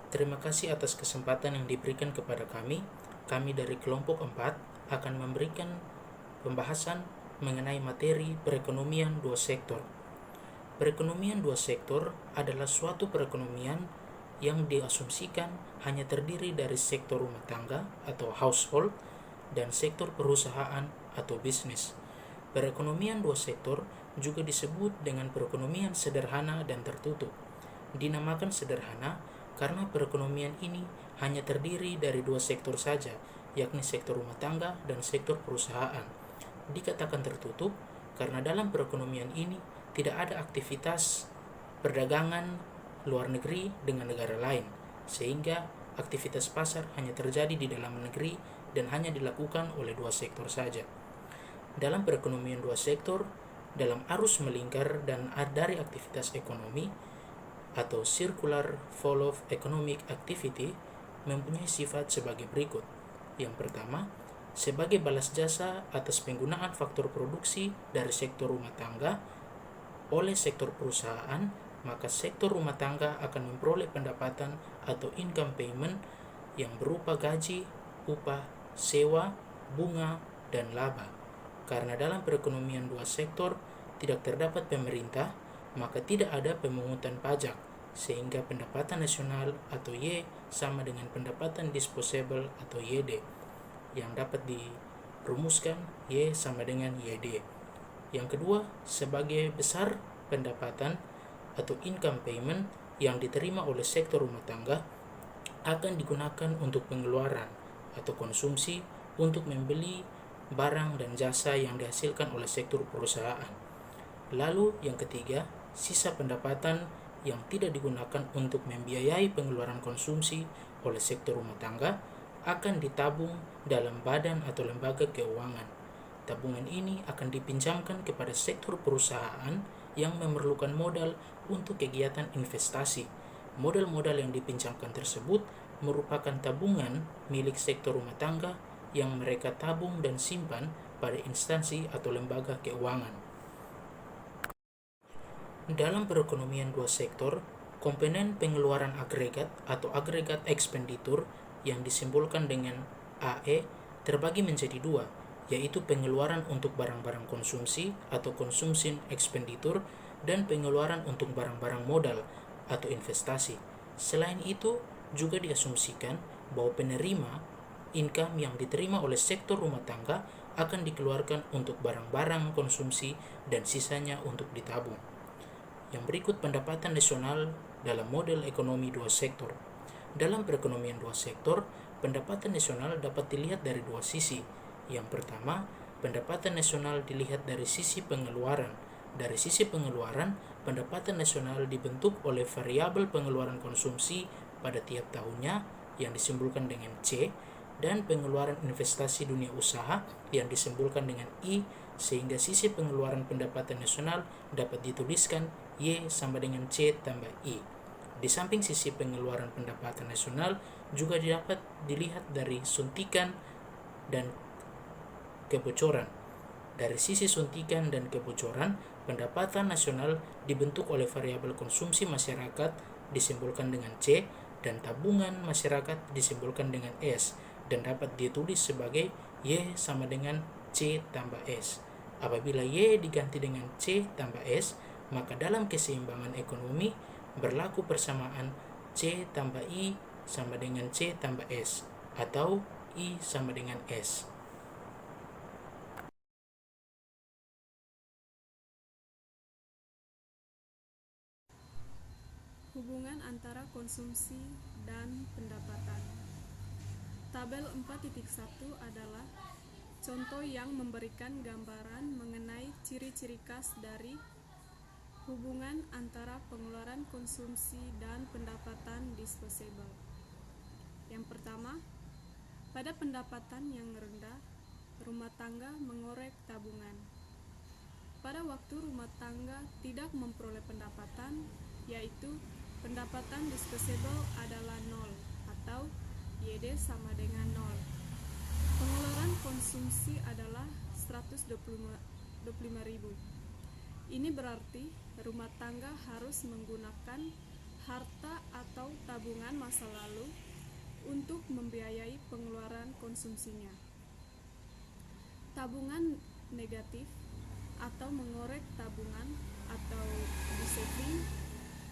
Terima kasih atas kesempatan yang diberikan kepada kami. Kami dari kelompok 4 akan memberikan pembahasan mengenai materi perekonomian dua sektor. Perekonomian dua sektor adalah suatu perekonomian yang diasumsikan hanya terdiri dari sektor rumah tangga atau household dan sektor perusahaan atau bisnis. Perekonomian dua sektor juga disebut dengan perekonomian sederhana dan tertutup. Dinamakan sederhana karena perekonomian ini hanya terdiri dari dua sektor saja, yakni sektor rumah tangga dan sektor perusahaan. Dikatakan tertutup karena dalam perekonomian ini tidak ada aktivitas perdagangan luar negeri dengan negara lain, sehingga aktivitas pasar hanya terjadi di dalam negeri dan hanya dilakukan oleh dua sektor saja. Dalam perekonomian dua sektor, dalam arus melingkar dan dari aktivitas ekonomi atau circular flow of economic activity mempunyai sifat sebagai berikut. Yang pertama, sebagai balas jasa atas penggunaan faktor produksi dari sektor rumah tangga oleh sektor perusahaan, maka sektor rumah tangga akan memperoleh pendapatan atau income payment yang berupa gaji, upah, sewa, bunga, dan laba. Karena dalam perekonomian dua sektor tidak terdapat pemerintah, maka tidak ada pemungutan pajak, sehingga pendapatan nasional atau Y sama dengan pendapatan disposable atau YD, yang dapat dirumuskan Y sama dengan YD. Yang kedua, sebagai besar pendapatan atau income payment yang diterima oleh sektor rumah tangga akan digunakan untuk pengeluaran atau konsumsi untuk membeli barang dan jasa yang dihasilkan oleh sektor perusahaan. Lalu yang ketiga, sisa pendapatan yang tidak digunakan untuk membiayai pengeluaran konsumsi oleh sektor rumah tangga akan ditabung dalam badan atau lembaga keuangan. Tabungan ini akan dipinjamkan kepada sektor perusahaan yang memerlukan modal untuk kegiatan investasi. Modal-modal yang dipinjamkan tersebut merupakan tabungan milik sektor rumah tangga yang mereka tabung dan simpan pada instansi atau lembaga keuangan. Dalam perekonomian dua sektor, komponen pengeluaran agregat atau agregat expenditure yang disimbolkan dengan AE terbagi menjadi dua, yaitu pengeluaran untuk barang-barang konsumsi atau consumption expenditure dan pengeluaran untuk barang-barang modal atau investasi. Selain itu, juga diasumsikan bahwa penerima income yang diterima oleh sektor rumah tangga akan dikeluarkan untuk barang-barang konsumsi dan sisanya untuk ditabung. Yang berikut pendapatan nasional dalam model ekonomi dua sektor. Dalam perekonomian dua sektor, pendapatan nasional dapat dilihat dari dua sisi. Yang pertama, pendapatan nasional dilihat dari sisi pengeluaran. Dari sisi pengeluaran, pendapatan nasional dibentuk oleh variabel pengeluaran konsumsi pada tiap tahunnya yang disimbolkan dengan C, dan pengeluaran investasi dunia usaha yang disimbolkan dengan I, sehingga sisi pengeluaran pendapatan nasional dapat dituliskan Y sama dengan C tambah I. Di samping sisi pengeluaran pendapatan nasional juga dapat dilihat dari suntikan dan kebocoran. Dari sisi suntikan dan kebocoran, pendapatan nasional dibentuk oleh variabel konsumsi masyarakat disimbolkan dengan C dan tabungan masyarakat disimbolkan dengan S dan dapat ditulis sebagai Y sama dengan C tambah S. Apabila Y diganti dengan C tambah S, maka dalam keseimbangan ekonomi berlaku persamaan C tambah I sama dengan C tambah S atau I sama dengan S. Hubungan antara konsumsi dan pendapatan. Tabel 4.1 adalah contoh yang memberikan gambaran mengenai ciri-ciri khas dari hubungan antara pengeluaran konsumsi dan pendapatan disposable. Yang pertama, pada pendapatan yang rendah, rumah tangga mengorek tabungan. Pada waktu rumah tangga tidak memperoleh pendapatan, yaitu pendapatan disposable adalah 0 atau YD sama dengan 0. Pengeluaran konsumsi adalah 125.000. Ini berarti rumah tangga harus menggunakan harta atau tabungan tabungan masa lalu untuk membiayai pengeluaran konsumsinya. Tabungan negatif atau mengorek tabungan atau de-saving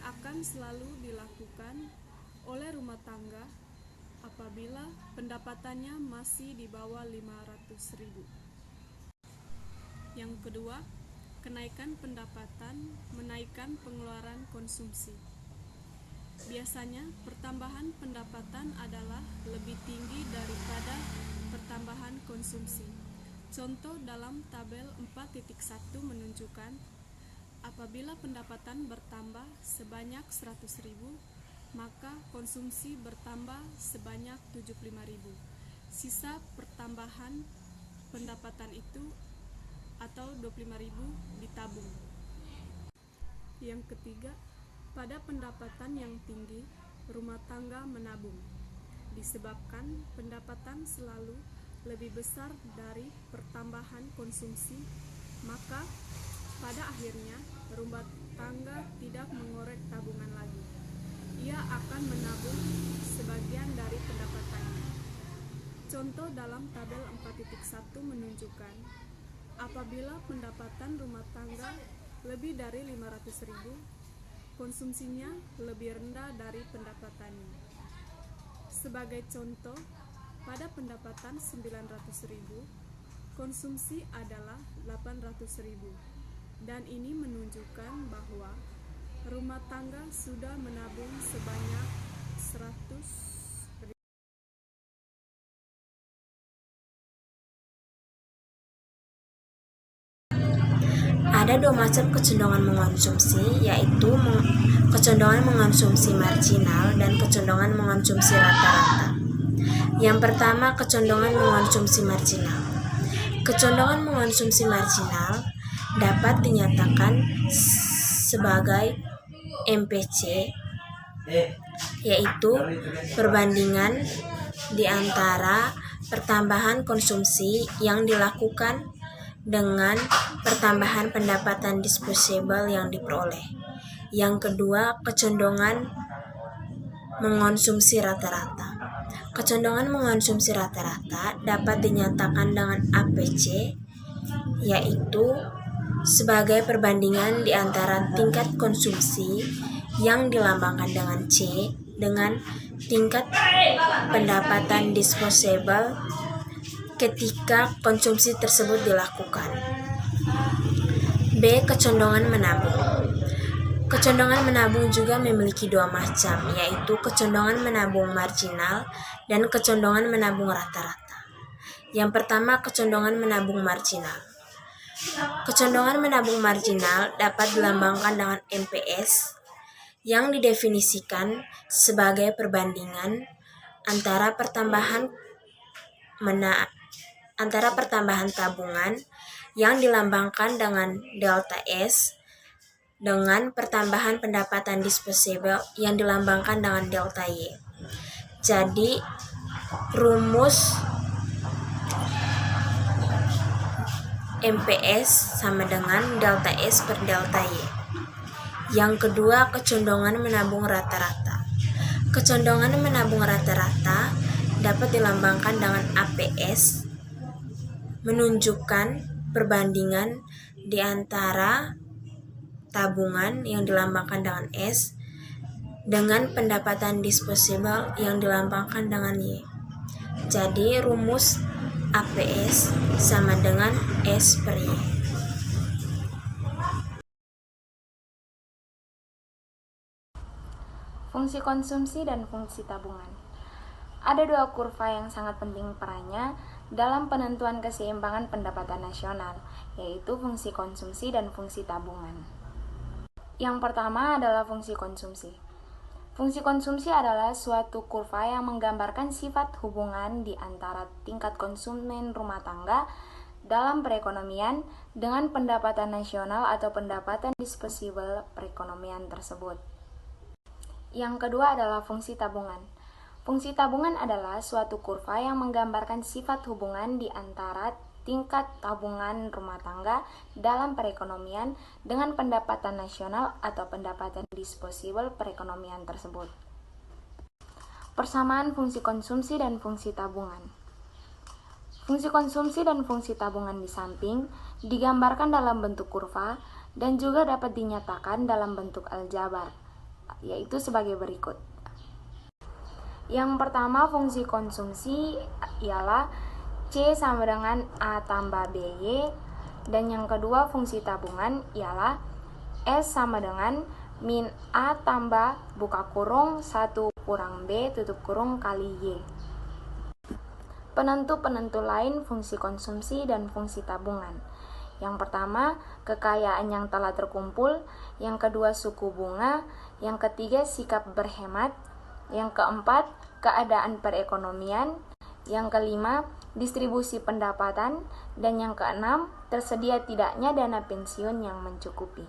akan selalu dilakukan oleh rumah tangga apabila pendapatannya masih di bawah 500.000. Yang kedua, kenaikan pendapatan menaikkan pengeluaran konsumsi. Biasanya pertambahan pendapatan adalah lebih tinggi daripada pertambahan konsumsi. Contoh dalam tabel 4.1 menunjukkan apabila pendapatan bertambah sebanyak 100.000, maka konsumsi bertambah sebanyak 75.000. Sisa pertambahan pendapatan itu atau 25.000 ditabung. Yang ketiga, pada pendapatan yang tinggi, rumah tangga menabung. Disebabkan pendapatan selalu lebih besar dari pertambahan konsumsi, maka pada akhirnya rumah tangga tidak mengorek tabungan lagi. Ia akan menabung sebagian dari pendapatannya. Contoh dalam tabel 4.1 menunjukkan apabila pendapatan rumah tangga lebih dari 500.000, konsumsinya lebih rendah dari pendapatannya. Sebagai contoh, pada pendapatan 900.000, konsumsi adalah 800.000, dan ini menunjukkan bahwa rumah tangga sudah menabung sebanyak 100.000. Ada dua macam kecenderungan mengonsumsi, yaitu kecenderungan mengonsumsi marginal dan kecenderungan mengonsumsi rata-rata. Yang pertama, kecenderungan mengonsumsi marginal. Kecenderungan mengonsumsi marginal dapat dinyatakan sebagai MPC, yaitu perbandingan di antara pertambahan konsumsi yang dilakukan dengan pertambahan pendapatan disposable yang diperoleh. Yang kedua, kecenderungan mengonsumsi rata-rata. Kecenderungan mengonsumsi rata-rata dapat dinyatakan dengan APC, yaitu sebagai perbandingan di antara tingkat konsumsi yang dilambangkan dengan C dengan tingkat pendapatan disposable ketika konsumsi tersebut dilakukan. B. Kecenderungan menabung. Kecenderungan menabung juga memiliki dua macam, yaitu kecenderungan menabung marginal dan kecenderungan menabung rata-rata. Yang pertama, kecenderungan menabung marginal. Kecenderungan menabung marginal dapat dilambangkan dengan MPS, yang didefinisikan sebagai perbandingan antara pertambahan tabungan yang dilambangkan dengan delta S dengan pertambahan pendapatan disposable yang dilambangkan dengan delta Y. Jadi, rumus MPS sama dengan delta S per delta Y. Yang kedua, kecenderungan menabung rata-rata. Kecenderungan menabung rata-rata dapat dilambangkan dengan APS, menunjukkan perbandingan di antara tabungan yang dilambangkan dengan S dengan pendapatan disposable yang dilambangkan dengan Y. Jadi rumus APS sama dengan S per Y. Fungsi konsumsi dan fungsi tabungan. Ada dua kurva yang sangat penting perannya dalam penentuan keseimbangan pendapatan nasional, yaitu fungsi konsumsi dan fungsi tabungan. Yang pertama adalah fungsi konsumsi. Fungsi konsumsi adalah suatu kurva yang menggambarkan sifat hubungan di antara tingkat konsumen rumah tangga dalam perekonomian dengan pendapatan nasional atau pendapatan disposable perekonomian tersebut. Yang kedua adalah fungsi tabungan. Fungsi tabungan adalah suatu kurva yang menggambarkan sifat hubungan di antara tingkat tabungan rumah tangga dalam perekonomian dengan pendapatan nasional atau pendapatan disposable perekonomian tersebut. Persamaan fungsi konsumsi dan fungsi tabungan. Fungsi konsumsi dan fungsi tabungan di samping digambarkan dalam bentuk kurva dan juga dapat dinyatakan dalam bentuk aljabar, yaitu sebagai berikut. Yang pertama, fungsi konsumsi ialah C sama dengan A tambah BY, dan yang kedua fungsi tabungan ialah S sama dengan min A tambah buka kurung 1 kurang B tutup kurung kali Y. Penentu-penentu lain fungsi konsumsi dan fungsi tabungan. Yang pertama, kekayaan yang telah terkumpul. Yang kedua, suku bunga. Yang ketiga, sikap berhemat. Yang keempat, keadaan perekonomian. Yang kelima, distribusi pendapatan. Dan yang keenam, tersedia tidaknya dana pensiun yang mencukupi.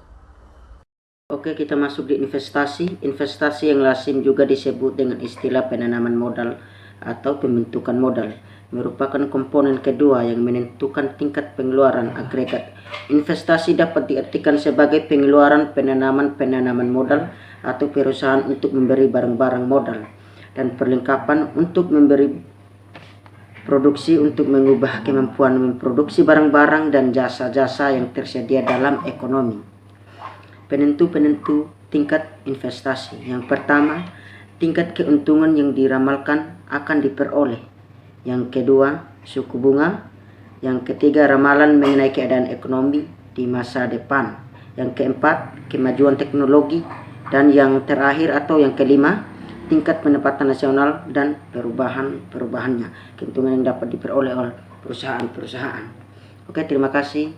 Oke, kita masuk di investasi. Investasi yang lazim juga disebut dengan istilah penanaman modal atau pembentukan modal, merupakan komponen kedua yang menentukan tingkat pengeluaran agregat. Investasi dapat diartikan sebagai pengeluaran penanaman modal atau perusahaan untuk memberi barang-barang modal, dan perlengkapan untuk memberi produksi untuk mengubah kemampuan memproduksi barang-barang dan jasa-jasa yang tersedia dalam ekonomi. Penentu-penentu tingkat investasi. Yang pertama, tingkat keuntungan yang diramalkan akan diperoleh. Yang kedua, suku bunga. Yang ketiga, ramalan mengenai keadaan ekonomi di masa depan. Yang keempat, kemajuan teknologi. Dan yang terakhir atau yang kelima, tingkat pendapatan nasional dan perubahannya. Keuntungan yang dapat diperoleh oleh perusahaan-perusahaan. Oke, terima kasih.